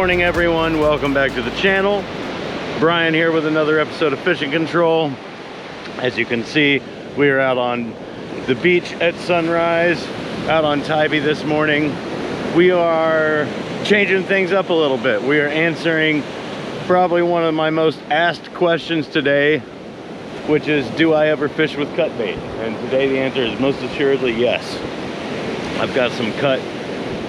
morning, everyone. Welcome back to the channel. Brian here with another episode of Fishing Control. As you can see, we are out on the beach at sunrise, out on Tybee this morning. We are changing things up a little bit. We are answering probably one of my most asked questions today, which is, do I ever fish with cut bait? And today the answer is most assuredly yes. I've got some cut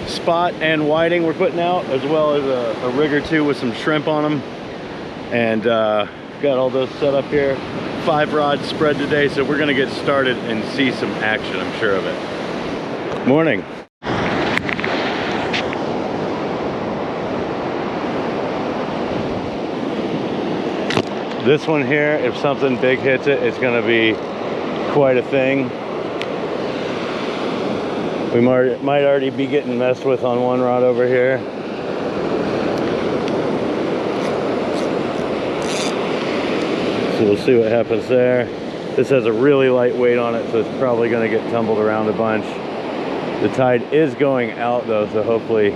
spot and whiting we're putting out, as well as a rig or two with some shrimp on them. And got all those set up here. 5 rods spread today, so we're gonna get started and see some action, I'm sure of it. Morning. This one here, if something big hits it, it's gonna be quite a thing. We might already be getting messed with on one rod over here. So we'll see what happens there. This has a really light weight on it, so it's probably gonna get tumbled around a bunch. The tide is going out though, so hopefully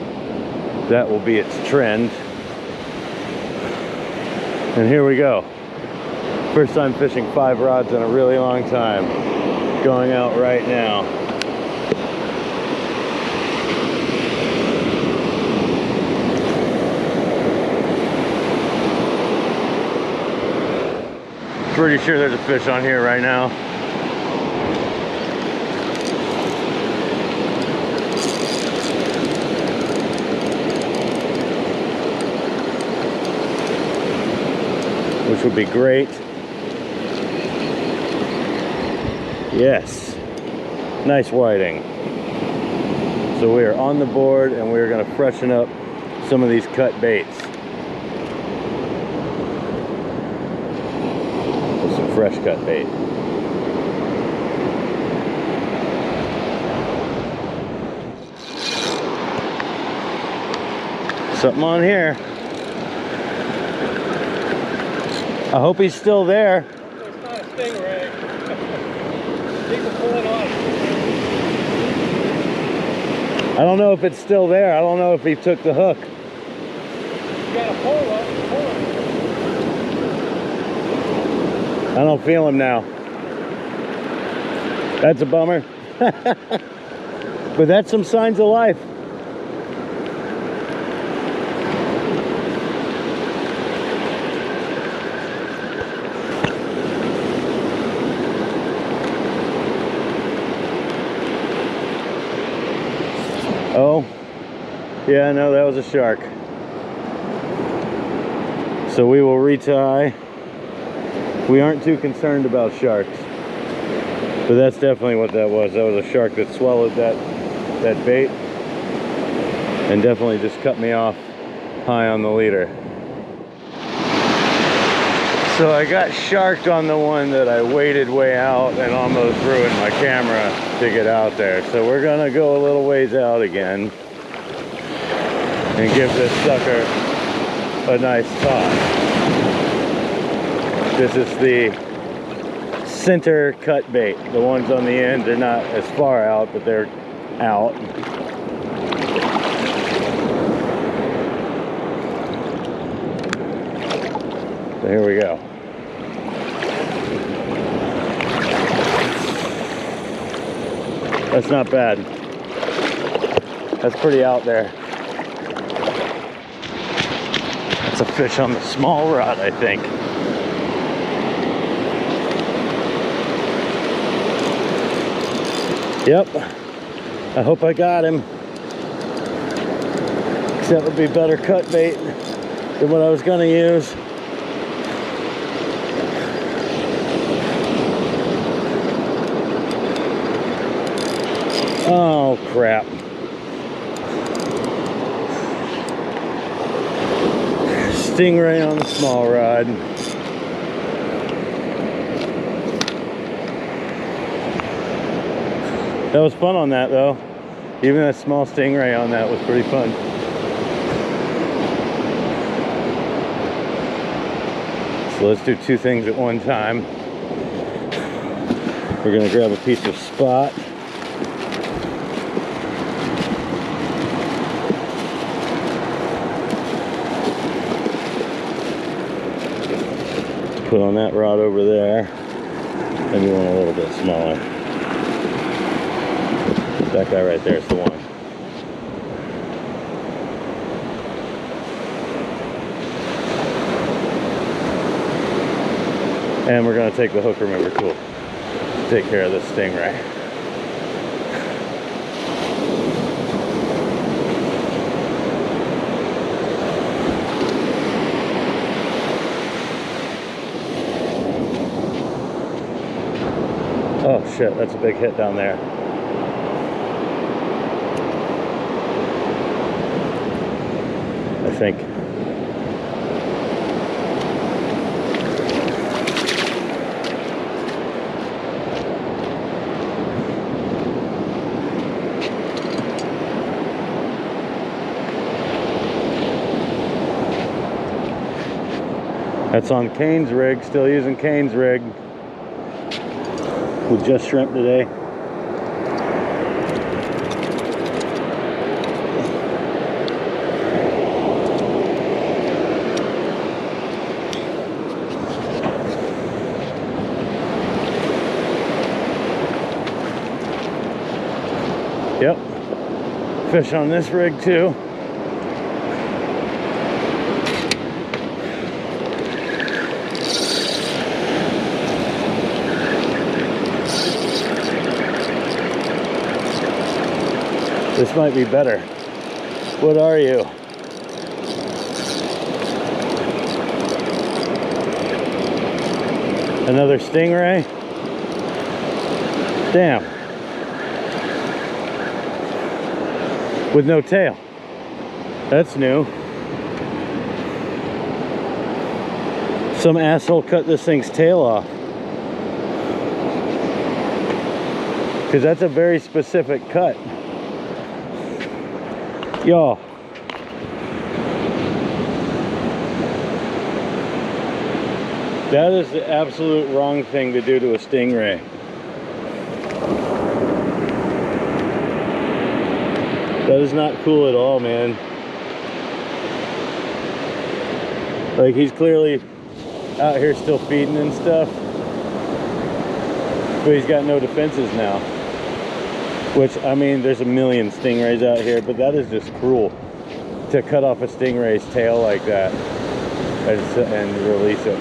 that will be its trend. And here we go. First time fishing 5 rods in a really long time. Going out right now. Pretty sure there's a fish on here right now. Which would be great. Yes, nice whiting. So we are on the board and we're going to freshen up some of these cut baits. With some fresh cut bait. Something on here. I hope he's still there. It's not a stingray. He can pull it off. I don't know if it's still there. I don't know if he took the hook. You got to pull it. I don't feel him now. That's a bummer. But that's some signs of life. Oh, yeah, no, that was a shark. So we will retie. We aren't too concerned about sharks, but that's definitely what that was. That was a shark that swallowed that bait and definitely just cut me off high on the leader. So I got sharked on the one that I waded way out and almost ruined my camera to get out there. So we're gonna go a little ways out again and give this sucker a nice toss. This is the center cut bait. The ones on the end, they're not as far out, but they're out. So here we go. That's not bad. That's pretty out there. That's a fish on the small rod, I think. Yep. I hope I got him. That would be better cut bait than what I was gonna use. Oh crap. Stingray on the small rod. That was fun on that though. Even that small stingray on that was pretty fun. So let's do 2 things at one time. We're gonna grab a piece of spot. Put on that rod over there. Maybe one a little bit smaller. That guy right there is the one. And we're going to take the hook remover tool to take care of this stingray. Oh shit, that's a big hit down there. I think. That's on Kane's rig, still using Kane's rig. With just shrimp today. Yep. Fish on this rig too. This might be better. What are you? Another stingray? Damn. With no tail. That's new. Some asshole cut this thing's tail off. Because that's a very specific cut. Yo. That is the absolute wrong thing to do to a stingray. That is not cool at all, man. Like, he's clearly out here still feeding and stuff, but he's got no defenses now. Which, I mean, there's a million stingrays out here, but that is just cruel to cut off a stingray's tail like that and release it.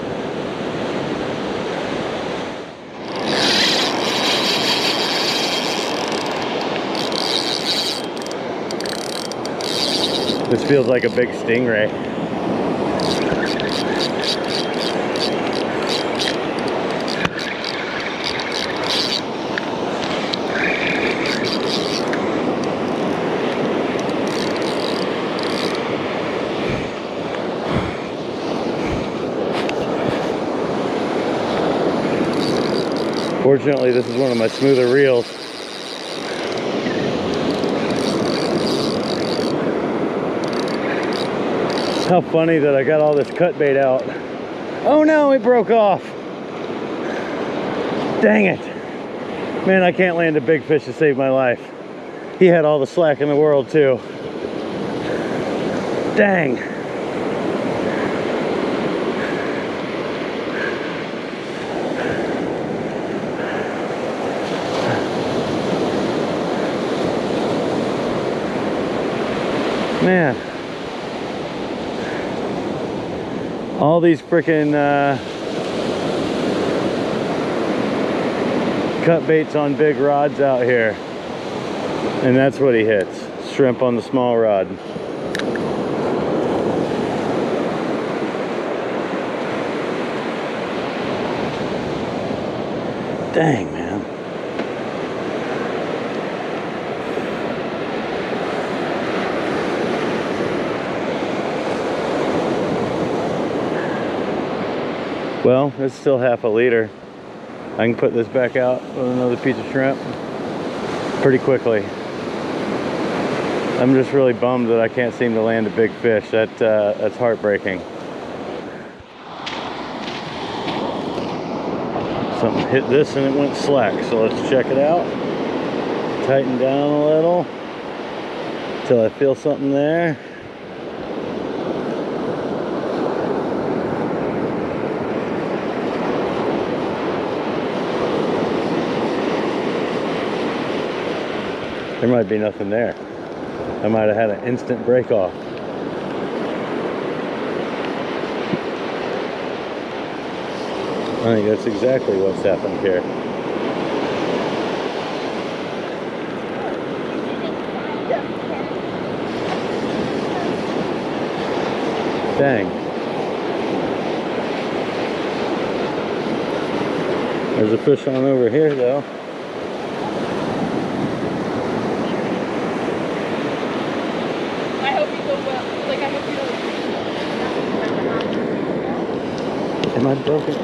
This feels like a big stingray. Fortunately, this is one of my smoother reels. How funny that I got all this cut bait out. Oh no, it broke off. Dang it. Man, I can't land a big fish to save my life. He had all the slack in the world too. Dang. Man, all these freaking cut baits on big rods out here, and that's what he hits. Shrimp on the small rod. Dang, man. Well, it's still half a liter. I can put this back out with another piece of shrimp pretty quickly. I'm just really bummed that I can't seem to land a big fish. That's heartbreaking. Something hit this and it went slack, so let's check it out. Tighten down a little until I feel something there. There might be nothing there. I might have had an instant break off. I think that's exactly what's happened here. Dang. There's a fish on over here though. I hope you go well. Like, I hope you don't. Am I broken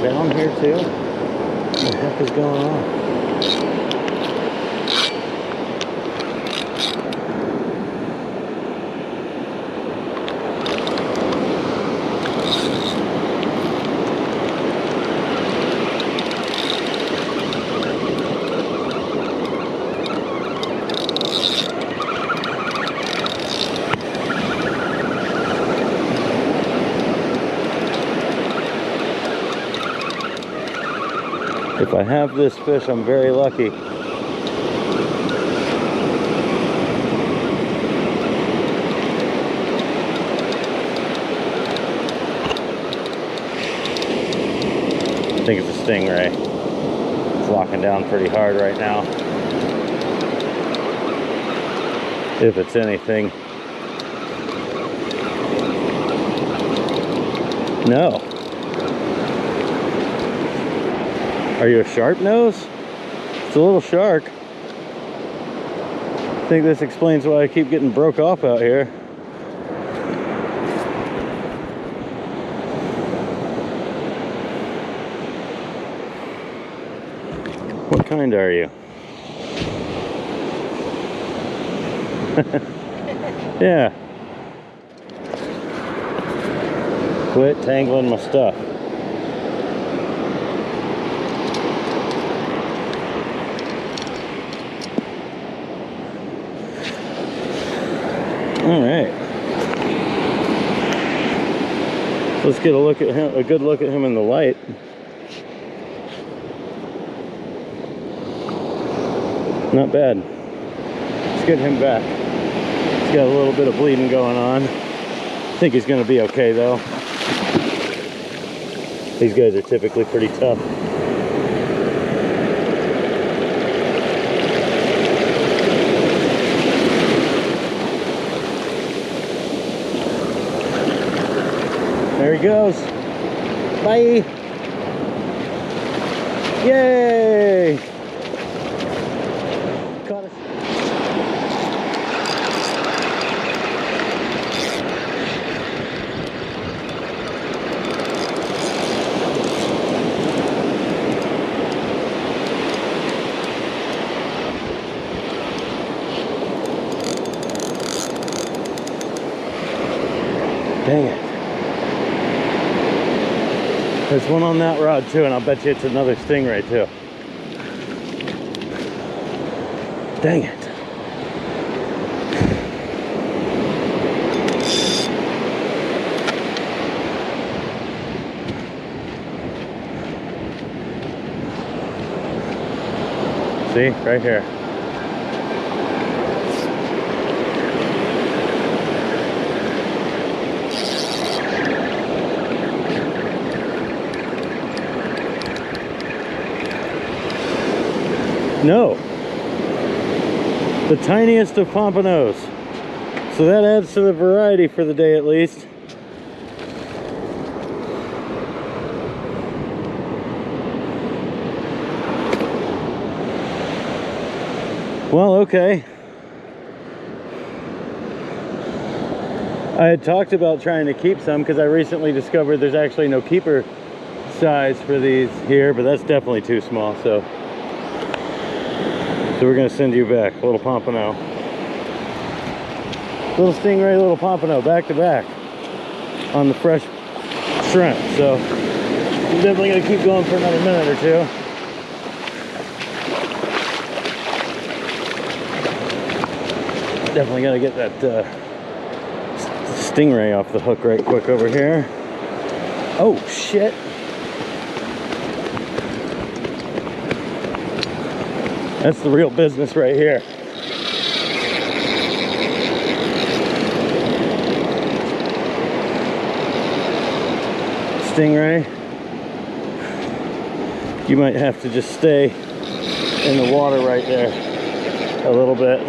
down here too? What the heck is going on? If I have this fish, I'm very lucky. I think it's a stingray. It's locking down pretty hard right now. If it's anything. No. Are you a sharp nose? It's a little shark. I think this explains why I keep getting broke off out here. What kind are you? Yeah. Quit tangling my stuff. All right, let's get a look at him, a good look at him in the light. Not bad. Let's get him back. He's got a little bit of bleeding going on. I think he's gonna be okay though. These guys are typically pretty tough. There he goes. Bye. Yay! Caught us. Dang it. There's one on that rod too, and I'll bet you it's another stingray too. Dang it. See, right here. No, the tiniest of pompanos. So that adds to the variety for the day at least. Well, okay. I had talked about trying to keep some because I recently discovered there's actually no keeper size for these here, but that's definitely too small, so we're gonna send you back, little pompano. Little stingray, little pompano, back to back on the fresh shrimp. So I'm definitely gonna keep going for another minute or two. Definitely gotta get that stingray off the hook right quick over here. Oh shit. That's the real business right here. stingray, you might have to just stay in the water right there a little bit.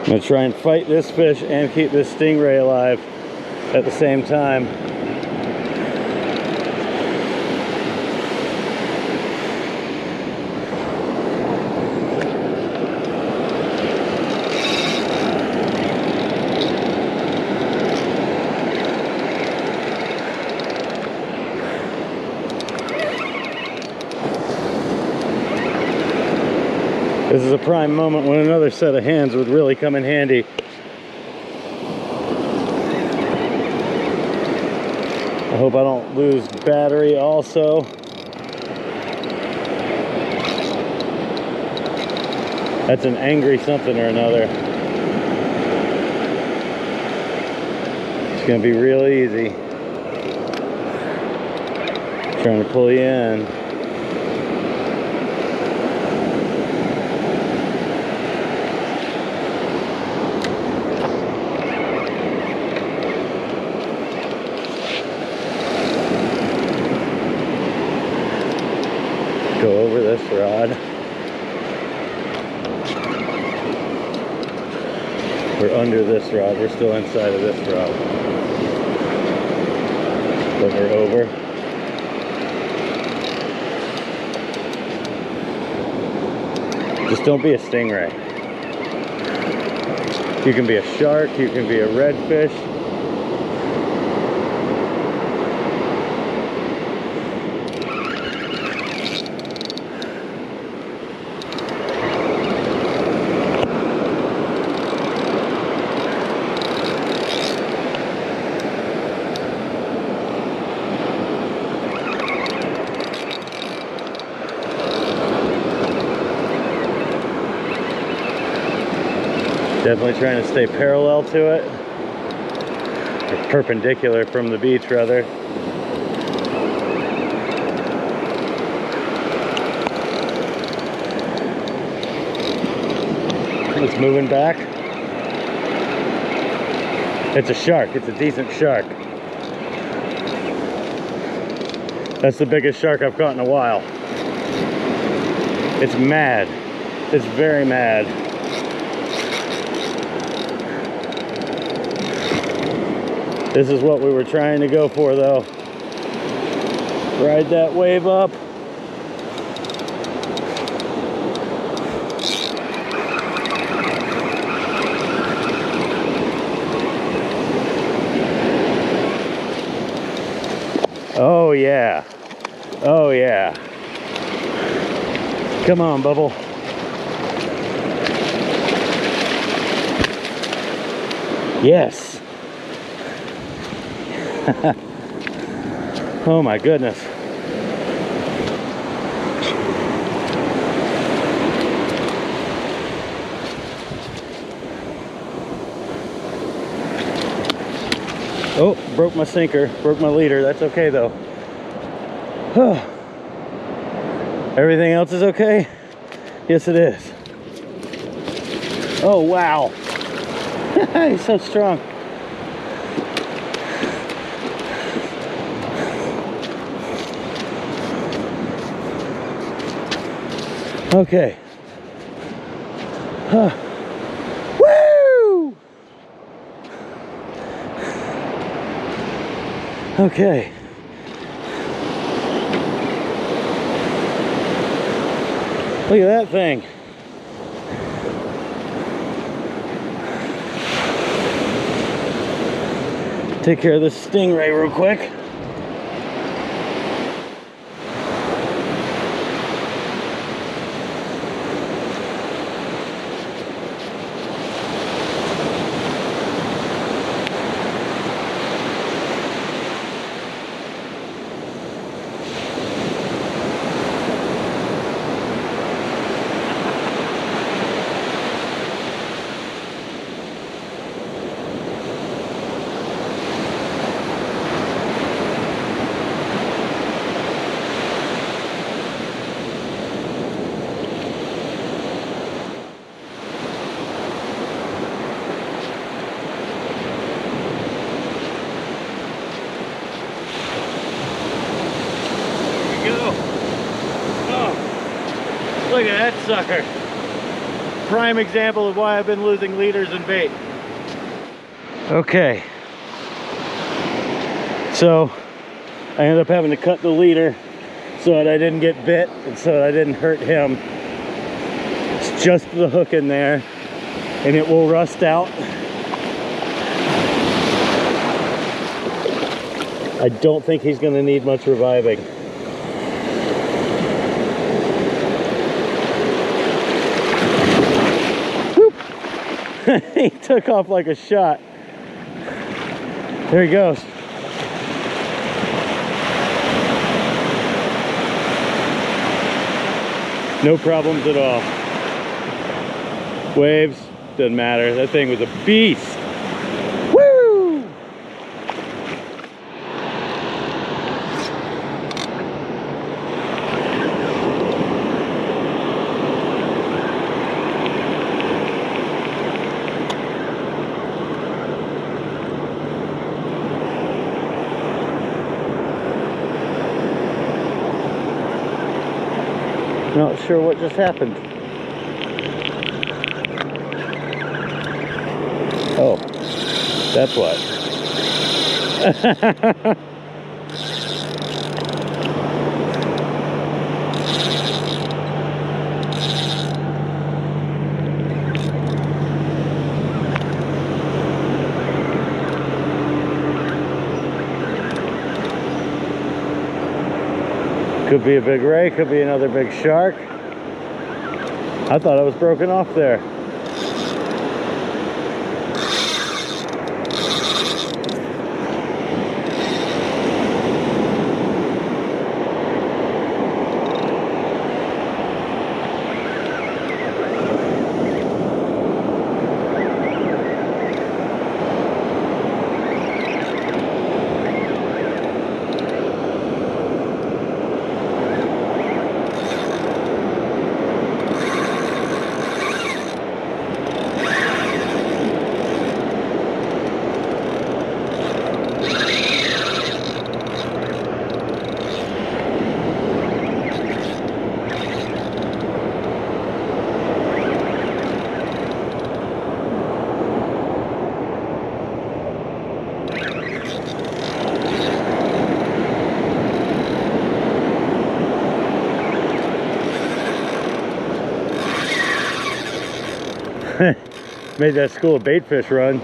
I'm going to try and fight this fish and keep this stingray alive at the same time. This is a prime moment when another set of hands would really come in handy. I hope I don't lose battery also. That's an angry something or another. It's gonna be really easy. Trying to pull you in. Go over this rod. We're under this rod. We're still inside of this rod. But we're over. Just don't be a stingray. You can be a shark, you can be a redfish. Definitely trying to stay parallel to it, or perpendicular from the beach rather. It's moving back. It's a shark, it's a decent shark. That's the biggest shark I've caught in a while. It's mad, it's very mad. This is what we were trying to go for though. Ride that wave up. Oh yeah. Oh yeah. Come on, Bubble. Yes. Oh my goodness. Oh, broke my sinker, broke my leader. That's okay though. Everything else is okay? Yes, it is. Oh wow. He's so strong. Okay. Woo! Okay. Look at that thing. Take care of this stingray real quick. go. Oh, look at that sucker. Prime example of why I've been losing leaders and bait. Okay. So I ended up having to cut the leader so that I didn't get bit and so that I didn't hurt him. It's just the hook in there and it will rust out. I don't think he's going to need much reviving. He took off like a shot. There he goes. No problems at all. Waves, doesn't matter. That thing was a beast. Woo! Not sure what just happened. Oh, that's what. Could be a big ray, could be another big shark. I thought I was broken off there. Made that school of bait fish run.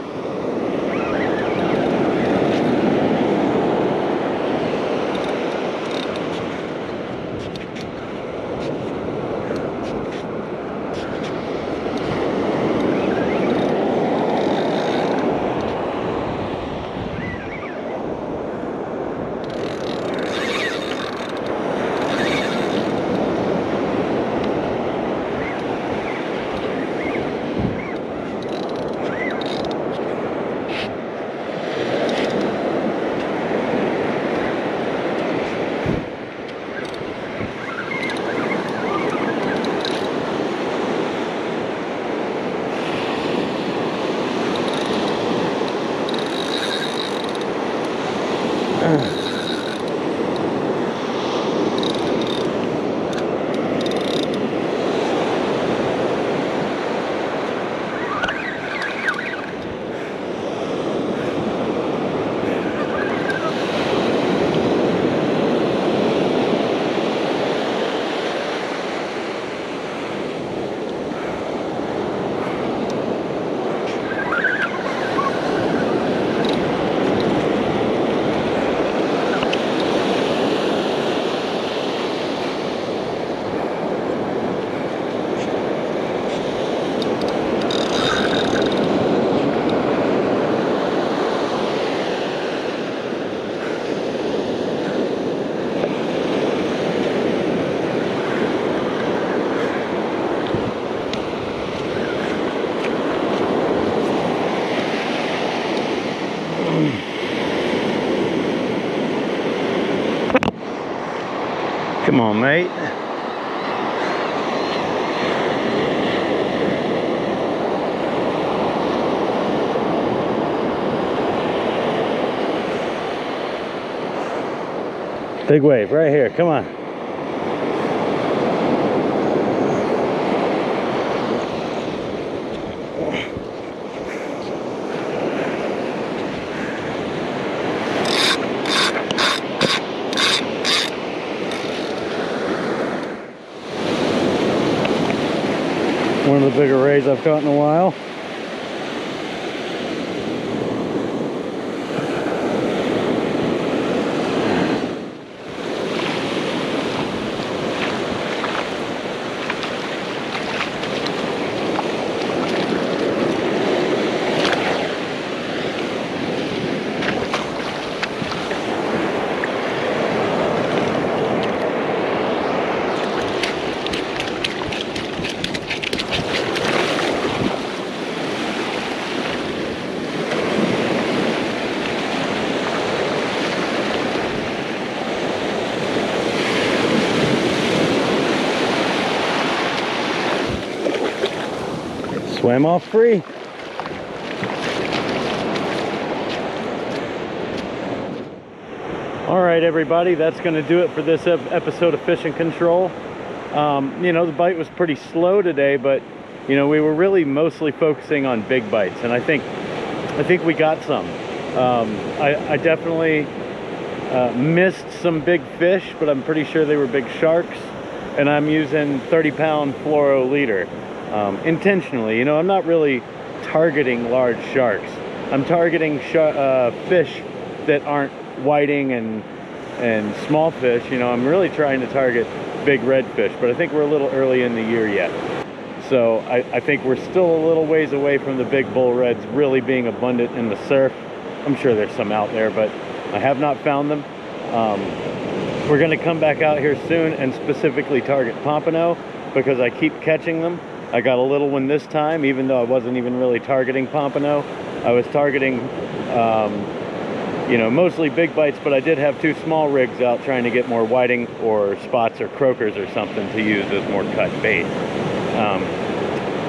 Come on, mate. Big wave right here. Come on. One of the bigger rays I've caught in a while. Swam off free. All right, everybody, that's going to do it for this episode of Fishing Control. You know, the bite was pretty slow today, but you know, we were really mostly focusing on big bites, and I think we got some. I definitely missed some big fish, but I'm pretty sure they were big sharks, and I'm using 30-pound fluoro leader. Intentionally, you know, I'm not really targeting large sharks. I'm targeting fish that aren't whiting and small fish. You know, I'm really trying to target big redfish, but I think we're a little early in the year yet. So I think we're still a little ways away from the big bull reds really being abundant in the surf. I'm sure there's some out there, but I have not found them. We're going to come back out here soon and specifically target pompano because I keep catching them. I got a little one this time, even though I wasn't even really targeting pompano. I was targeting, you know, mostly big bites, but I did have 2 small rigs out trying to get more whiting or spots or croakers or something to use as more cut bait.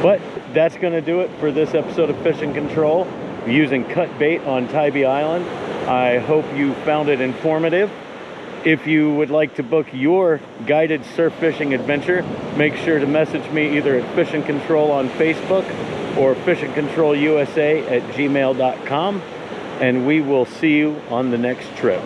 But that's going to do it for this episode of Fishing Control using cut bait on Tybee Island. I hope you found it informative. If you would like to book your guided surf fishing adventure, make sure to message me either at Fishing Control on Facebook or fishincontrolusa@gmail.com, and we will see you on the next trip.